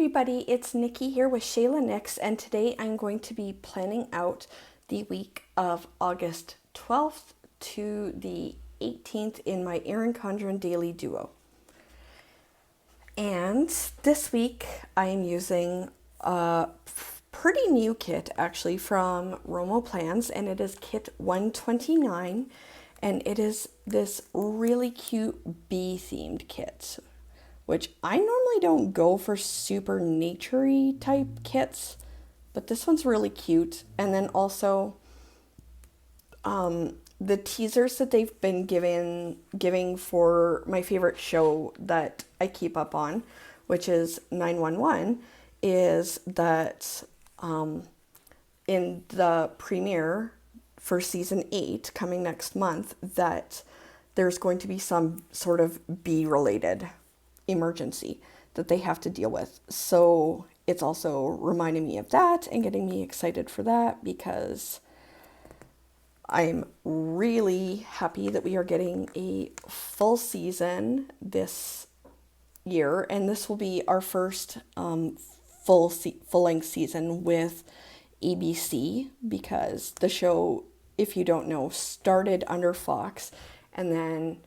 everybody, it's Nikki here with Shayla Nix, and today I'm going to be planning out the week of August 12th to the 18th in my Erin Condren Daily Duo. And this week I am using a pretty new kit actually from RomoPlans, and it is kit 129, and it is this really cute bee themed kit, which I normally don't go for super nature-y type kits, but this one's really cute. And then also the teasers that they've been giving for my favorite show that I keep up on, which is 911, is that in the premiere for season 8 coming next month, that there's going to be some sort of bee related emergency that they have to deal with. So it's also reminding me of that and getting me excited for that, because I'm really happy that we are getting a full season this year, and this will be our first full-length season with ABC, because the show, if you don't know, started under Fox, and then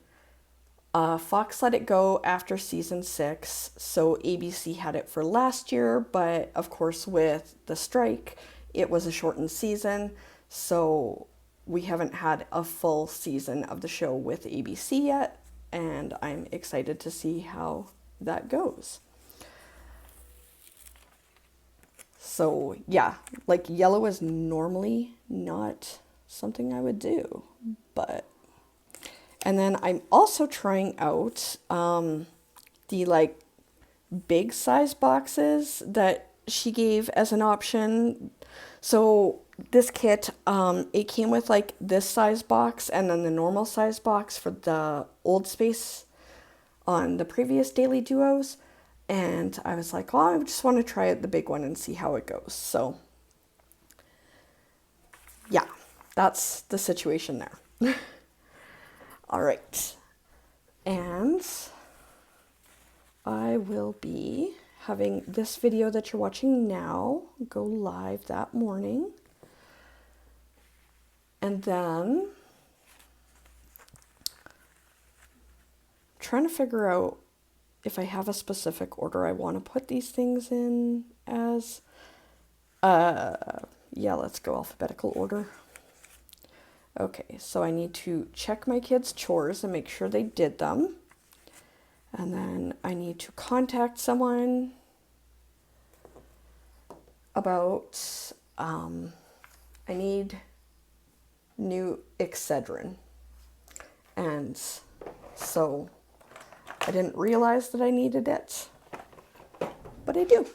Fox let it go after season 6, so ABC had it for last year, but of course with the strike, it was a shortened season, so we haven't had a full season of the show with ABC yet, and I'm excited to see how that goes. So yeah, like yellow is normally not something I would do, but... And then I'm also trying out the like big size boxes that she gave as an option. So this kit, it came with like this size box and then the normal size box for the old space on the previous Daily Duos. And I was like, well, I just want to try out the big one and see how it goes. So yeah, that's the situation there. All right, and I will be having this video that you're watching now go live that morning. And then I'm trying to figure out if I have a specific order I want to put these things in as. Yeah, let's go alphabetical order. Okay, so I need to check my kids' chores and make sure they did them. And then I need to contact someone about, I need new Excedrin. And so I didn't realize that I needed it, but I do.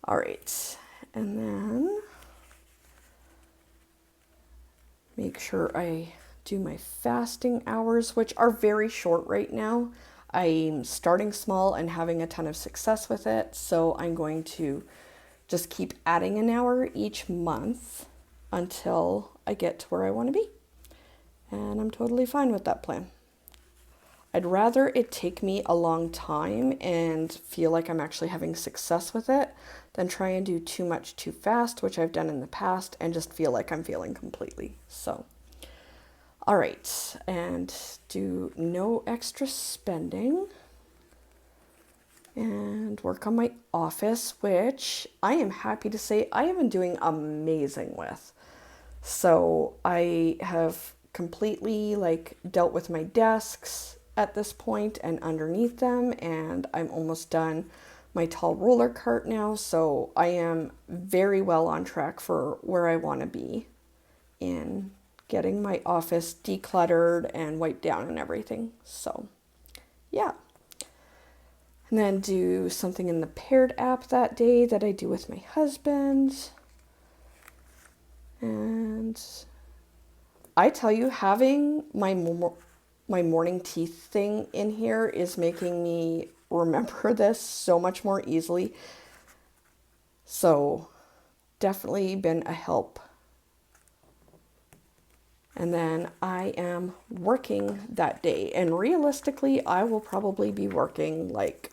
All right, and then make sure I do my fasting hours, which are very short right now. I'm starting small and having a ton of success with it, so I'm going to just keep adding an hour each month until I get to where I want to be. And I'm totally fine with that plan. I'd rather it take me a long time and feel like I'm actually having success with it than try and do too much too fast, which I've done in the past, and just feel like I'm failing completely. So, all right, and do no extra spending and work on my office, which I am happy to say I have been doing amazing with. So I have completely like dealt with my desks at this point and underneath them, and I'm almost done my tall roller cart now, so I am very well on track for where I want to be in getting my office decluttered and wiped down and everything. So yeah, and then do something in the paired app that day that I do with my husband. And I tell you, having my morning teeth thing in here is making me remember this so much more easily. So definitely been a help And then I am working that day. And realistically, I will probably be working like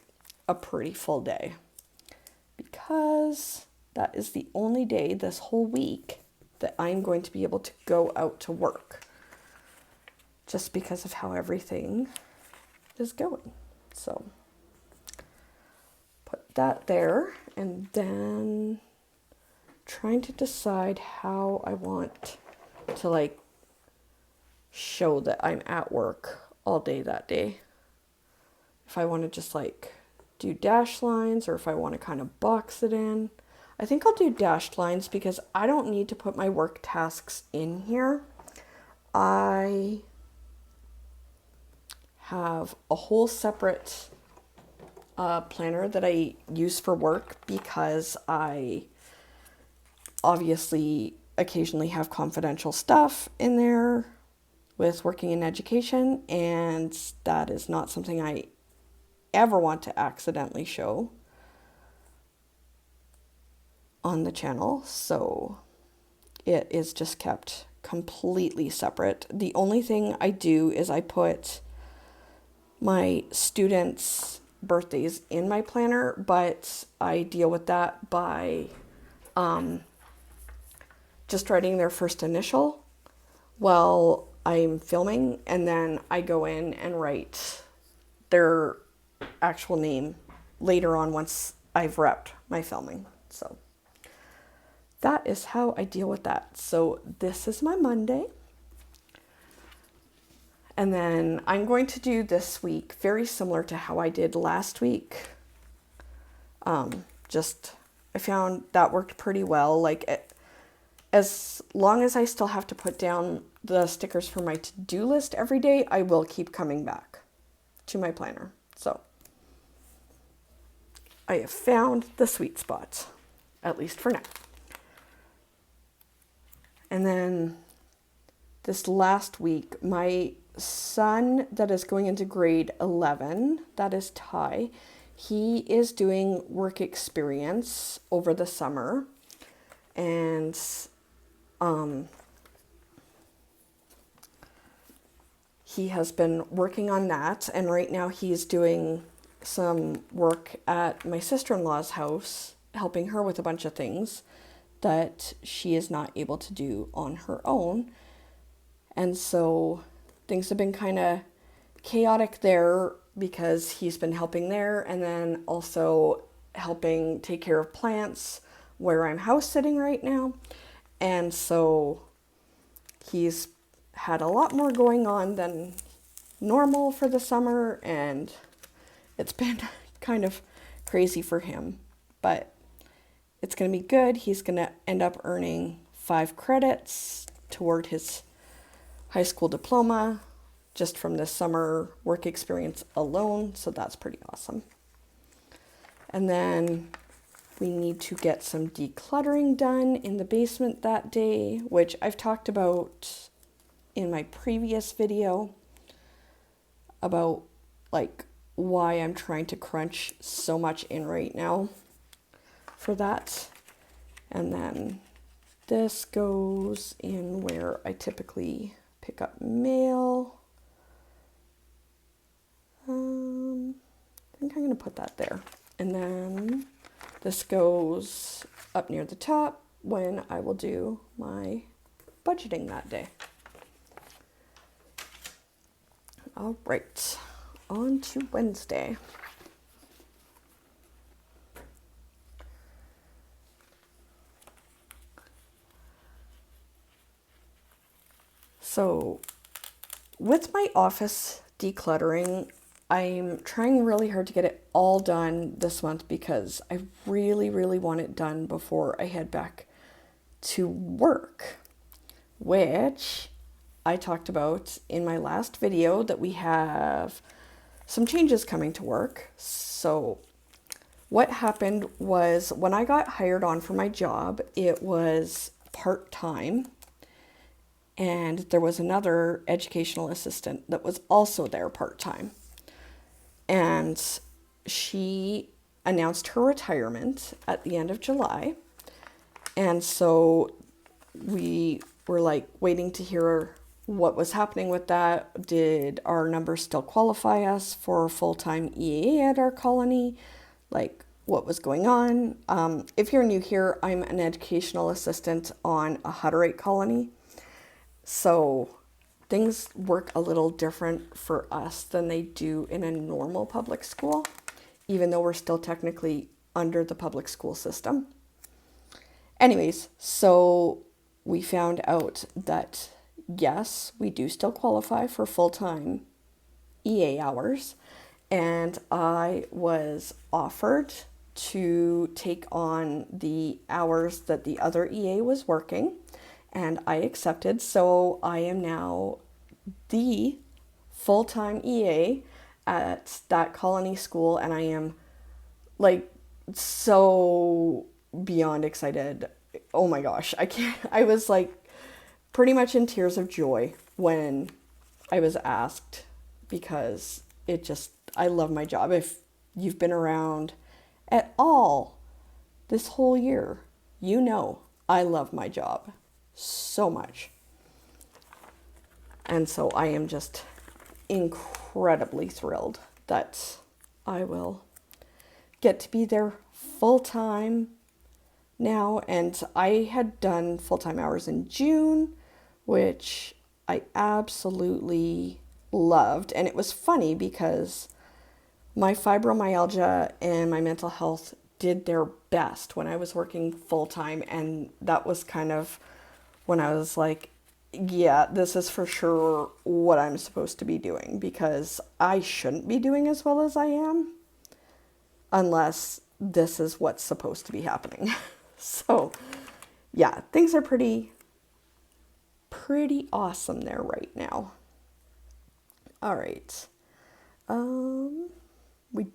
a pretty full day, because that is the only day this whole week that I'm going to be able to go out to work, just because of how everything is going. So put that there, and then trying to decide how I want to like show that I'm at work all day that day. If I want to just like do dash lines, or if I want to kind of box it in. I think I'll do dashed lines because I don't need to put my work tasks in here. I have a whole separate planner that I use for work, because I obviously occasionally have confidential stuff in there with working in education, and that is not something I ever want to accidentally show on the channel. So it is just kept completely separate. The only thing I do is I put my students' birthdays in my planner, but I deal with that by just writing their first initial while I'm filming, and then I go in and write their actual name later on once I've wrapped my filming. So that is how I deal with that. So this is my Monday. And then I'm going to do this week very similar to how I did last week. I found that worked pretty well. As long as I still have to put down the stickers for my to-do list every day, I will keep coming back to my planner. So I have found the sweet spot, at least for now. And then this last week, my son that is going into grade 11, that is Ty, he is doing work experience over the summer, and he has been working on that, and right now he's doing some work at my sister-in-law's house, helping her with a bunch of things that she is not able to do on her own. And so things have been kind of chaotic there, because he's been helping there and then also helping take care of plants where I'm house sitting right now. And so he's had a lot more going on than normal for the summer, and it's been kind of crazy for him, but it's going to be good. He's going to end up earning 5 credits toward his high school diploma just from this summer work experience alone, so that's pretty awesome. And then we need to get some decluttering done in the basement that day, which I've talked about in my previous video about like why I'm trying to crunch so much in right now for that. And then this goes in where I typically pick up mail. I think I'm going to put that there. And then this goes up near the top when I will do my budgeting that day. All right, on to Wednesday. So with my office decluttering, I'm trying really hard to get it all done this month, because I really, really want it done before I head back to work, which I talked about in my last video, that we have some changes coming to work. So what happened was, when I got hired on for my job, it was part-time, and there was another educational assistant that was also there part-time. And she announced her retirement at the end of July. And so we were like waiting to hear what was happening with that. Did our numbers still qualify us for full-time EA at our colony? Like, what was going on? If you're new here, I'm an educational assistant on a Hutterite colony. So things work a little different for us than they do in a normal public school, even though we're still technically under the public school system. Anyways, so we found out that yes, we do still qualify for full-time EA hours, and I was offered to take on the hours that the other EA was working, and I accepted. So I am now the full-time EA at that colony school, and I am like so beyond excited. Oh my gosh, I was like pretty much in tears of joy when I was asked, because I love my job. If you've been around at all this whole year, you know I love my job so much. And so I am just incredibly thrilled that I will get to be there full time now. And I had done full-time hours in June, which I absolutely loved. And it was funny because my fibromyalgia and my mental health did their best when I was working full-time. And that was kind of when I was like, yeah, this is for sure what I'm supposed to be doing, because I shouldn't be doing as well as I am unless this is what's supposed to be happening. So yeah, things are pretty awesome there right now. All right. We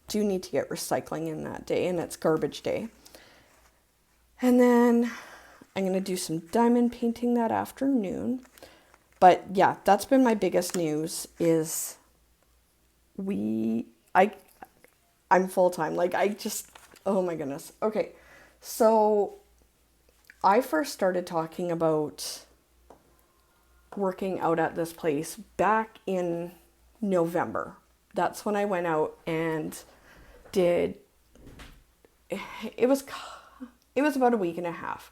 do need to get recycling in that day, and it's garbage day. And then I'm going to do some diamond painting that afternoon. But yeah, that's been my biggest news is I'm full-time. Like oh my goodness. Okay. So I first started talking about working out at this place back in November. That's when I went out and it was about a week and a half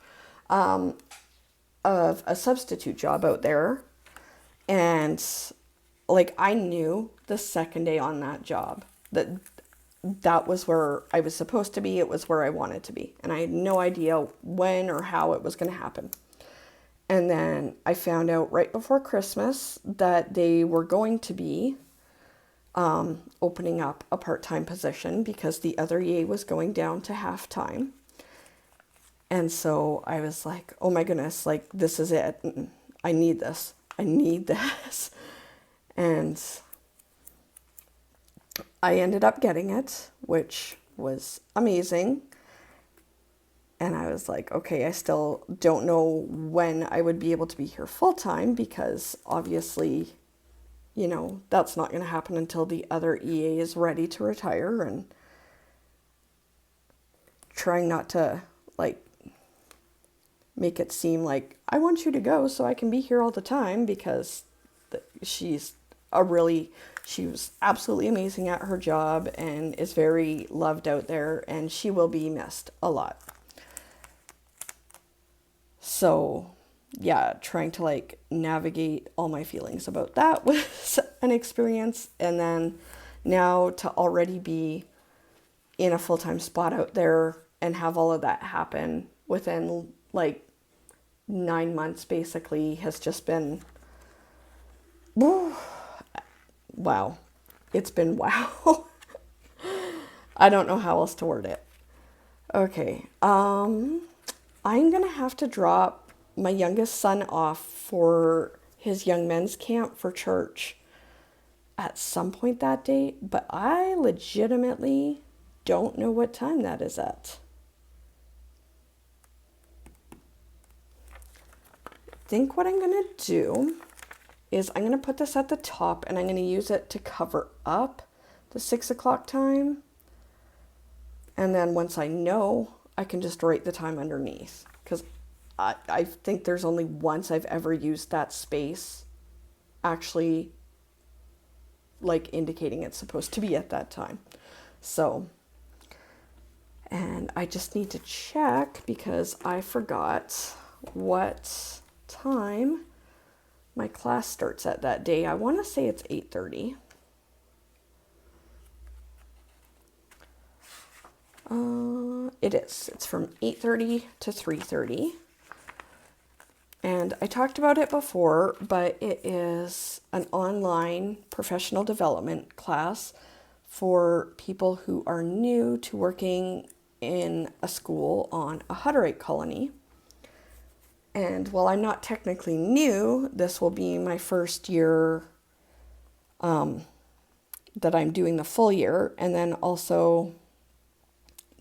of a substitute job out there. And like, I knew the second day on that job that was where I was supposed to be. It was where I wanted to be. And I had no idea when or how it was going to happen. And then I found out right before Christmas that they were going to be opening up a part-time position because the other EA was going down to half-time. And so I was like, oh my goodness, like, this is it. I need this. And I ended up getting it, which was amazing. And I was like, okay, I still don't know when I would be able to be here full time, because obviously, you know, that's not going to happen until the other EA is ready to retire, and trying not to like make it seem like I want you to go so I can be here all the time, because she was absolutely amazing at her job and is very loved out there, and she will be missed a lot. So yeah, trying to like navigate all my feelings about that was an experience. And then now to already be in a full-time spot out there and have all of that happen within like 9 months basically has just been, wow. It's been wow. I don't know how else to word it. Okay. I'm going to have to drop my youngest son off for his young men's camp for church at some point that day, but I legitimately don't know what time that is at. I think what I'm going to do is I'm going to put this at the top, and I'm going to use it to cover up the 6 o'clock time. And then once I know, I can just write the time underneath, because I think there's only once I've ever used that space actually like indicating it's supposed to be at that time. So, and I just need to check because I forgot what time my class starts at that day. I want to say it's 8:30. It is. It's from 8:30 to 3:30. And I talked about it before, but it is an online professional development class for people who are new to working in a school on a Hutterite colony. And while I'm not technically new, this will be my first year that I'm doing the full year, and then also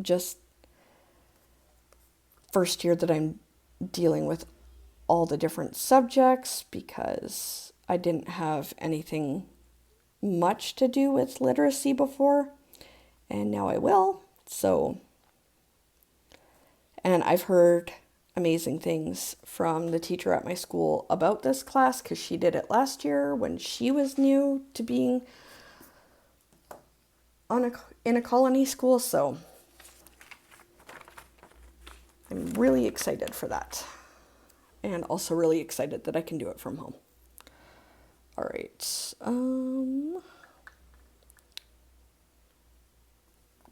just first year that I'm dealing with all the different subjects because I didn't have anything much to do with literacy before, and now I will. So, and I've heard amazing things from the teacher at my school about this class because she did it last year when she was new to being in a colony school. So I'm really excited for that, and also really excited that I can do it from home. All right, I'm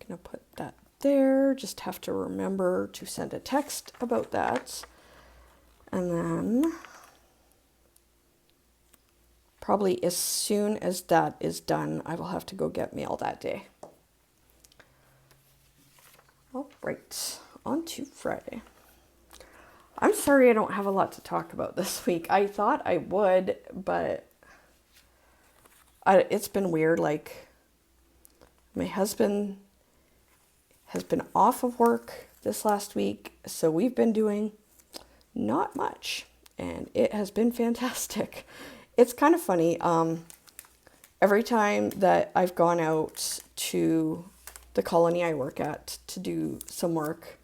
gonna put that there. Just have to remember to send a text about that, and then probably as soon as that is done, I will have to go get mail that day. All right, on to Friday. I'm sorry I don't have a lot to talk about this week. I thought I would, but it's been weird. Like, my husband has been off of work this last week, so we've been doing not much, and it has been fantastic. It's kind of funny. Every time that I've gone out to the colony I work at to do some work,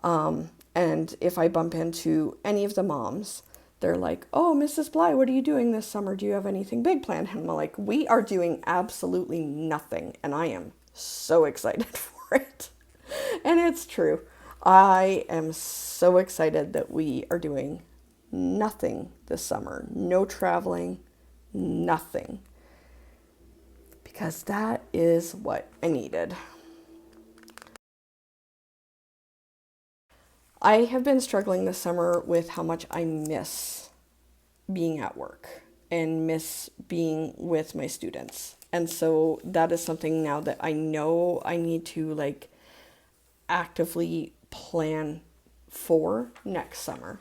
and if I bump into any of the moms, they're like, "Oh, Mrs. Bly, what are you doing this summer? Do you have anything big planned?" And I'm like, "We are doing absolutely nothing, and I am so excited for it." And it's true. I am so excited that we are doing nothing this summer. No traveling, nothing. Because that is what I needed. I have been struggling this summer with how much I miss being at work and miss being with my students. And so that is something now that I know I need to like actively plan for next summer.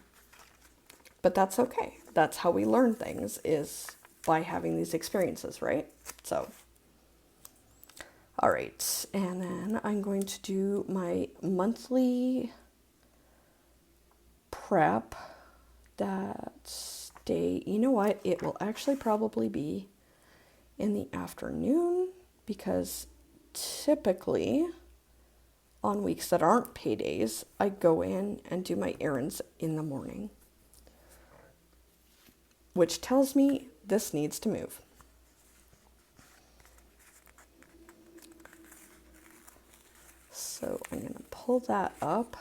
But that's okay. That's how we learn things, is by having these experiences, right? So, all right. And then I'm going to do my monthly prep that day. You know what? It will actually probably be in the afternoon because typically on weeks that aren't paydays, I go in and do my errands in the morning, which tells me this needs to move. So I'm going to pull that up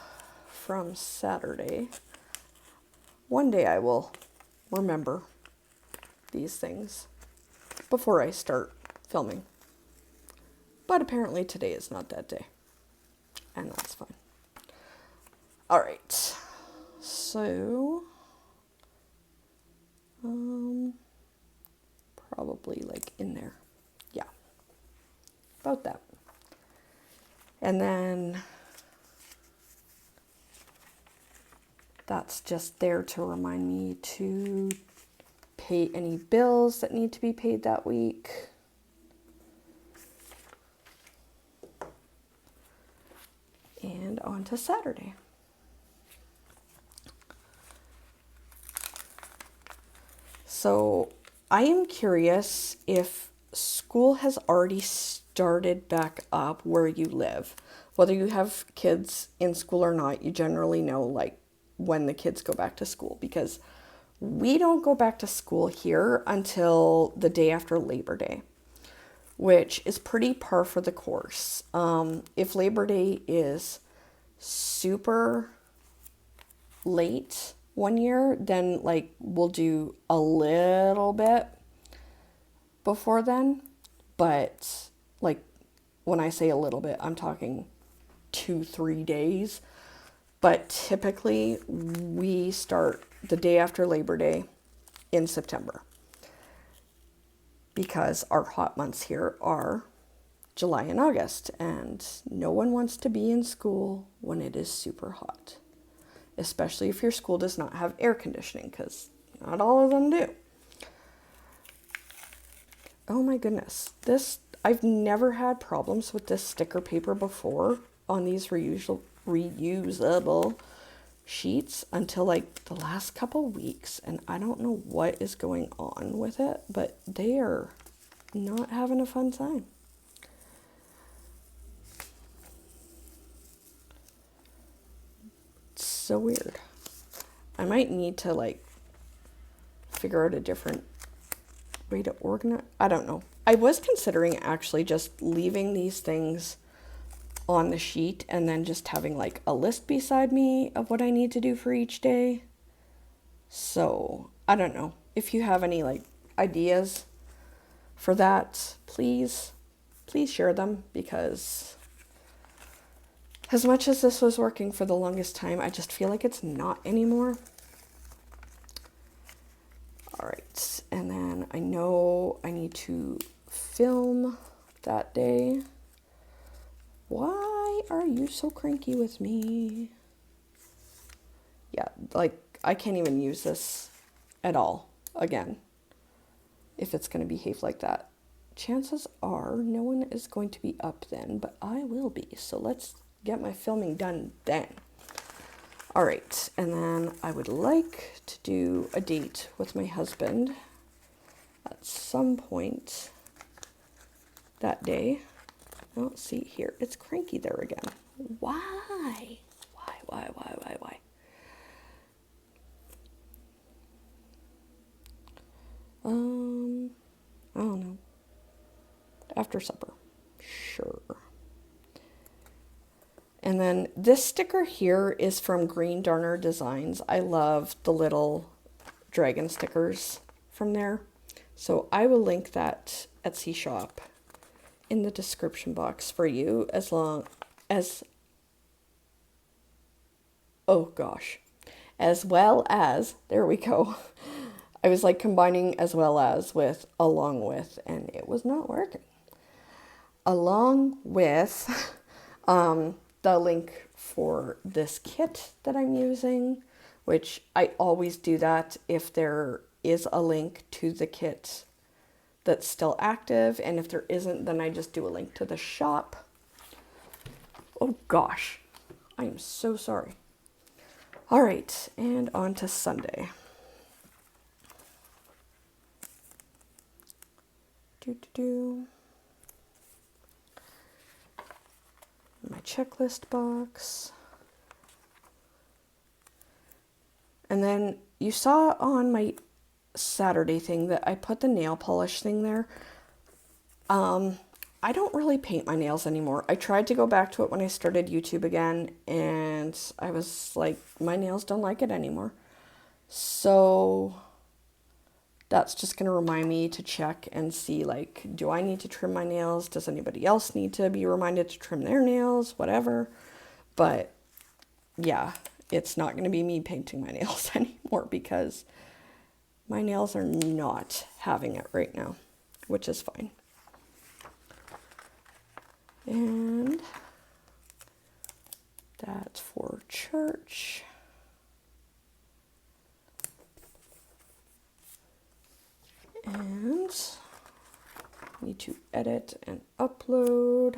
from Saturday. One day I will remember these things before I start filming. But apparently today is not that day. And that's fine. All right. So, probably like in there. Yeah. About that. And then that's just there to remind me to pay any bills that need to be paid that week. And on to Saturday. So I am curious if school has already started back up where you live. Whether you have kids in school or not, you generally know like when the kids go back to school, because we don't go back to school here until the day after Labor Day, which is pretty par for the course. If Labor Day is super late one year, then like we'll do a little bit before then. But like when I say a little bit, I'm talking 2-3 days. But typically we start the day after Labor Day in September, because our hot months here are July and August, and no one wants to be in school when it is super hot, especially if your school does not have air conditioning, because not all of them do. Oh my goodness, I've never had problems with this sticker paper before on these reusable sheets until like the last couple weeks, and I don't know what is going on with it, but they are not having a fun time. It's so weird. I might need to like figure out a different way to organize. I don't know. I was considering actually just leaving these things on the sheet and then just having like a list beside me of what I need to do for each day. So I don't know if you have any like ideas for that, please share them, because as much as this was working for the longest time, I just feel like it's not anymore. All right, and then I know I need to film that day. Why are you so cranky with me? Yeah, like I can't even use this at all again if it's going to behave like that. Chances are no one is going to be up then, but I will be. So let's get my filming done then. All right, and then I would like to do a date with my husband at some point that day. Oh, see here, it's cranky there again. Why? Why? I don't know. After supper. Sure. And then this sticker here is from Green Darner Designs. I love the little dragon stickers from there. So I will link that Etsy shop in the description box for you, as well as there we go. I was like combining as well as with along with, and it was not working. Along with the link for this kit that I'm using, which I always do that if there is a link to the kit that's still active, and if there isn't, then I just do a link to the shop. Oh gosh, I am so sorry. All right, and on to Sunday. My checklist box. And then you saw on my Saturday thing that I put the nail polish thing there. I don't really paint my nails anymore. I tried to go back to it when I started YouTube again, and I was like, my nails don't like it anymore. So that's just going to remind me to check and see, like, do I need to trim my nails? Does anybody else need to be reminded to trim their nails? Whatever. But yeah, it's not going to be me painting my nails anymore, because my nails are not having it right now, which is fine. And that's for church. And need to edit and upload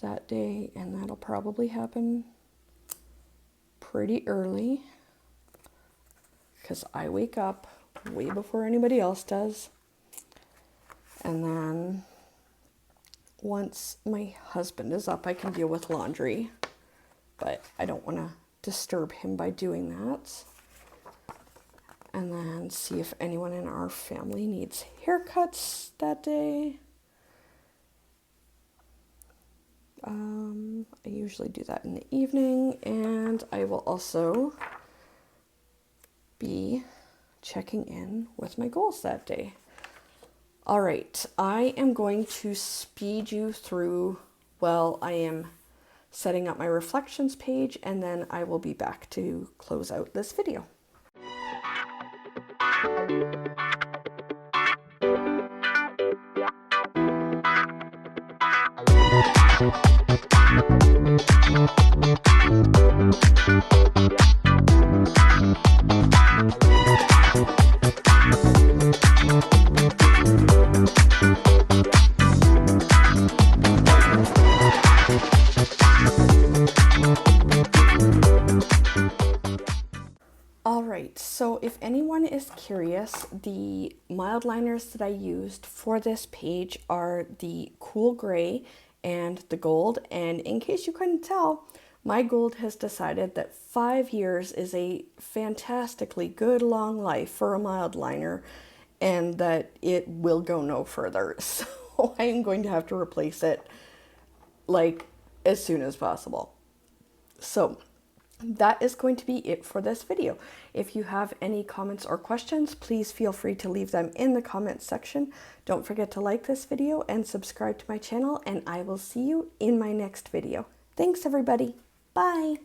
that day, and that'll probably happen pretty early because I wake up way before anybody else does. And then once my husband is up, I can deal with laundry, but I don't want to disturb him by doing that. And then see if anyone in our family needs haircuts that day. I usually do that in the evening, and I will also be checking in with my goals that day. All right, I am going to speed you through while I am setting up my reflections page, and then I will be back to close out this video. Alright, so if anyone is curious, the mild liners that I used for this page are the cool gray and the gold, and in case you couldn't tell, my gold has decided that 5 years is a fantastically good long life for a mild liner and that it will go no further. So I am going to have to replace it like as soon as possible. So that is going to be it for this video. If you have any comments or questions, please feel free to leave them in the comments section. Don't forget to like this video and subscribe to my channel, and I will see you in my next video. Thanks everybody. Bye.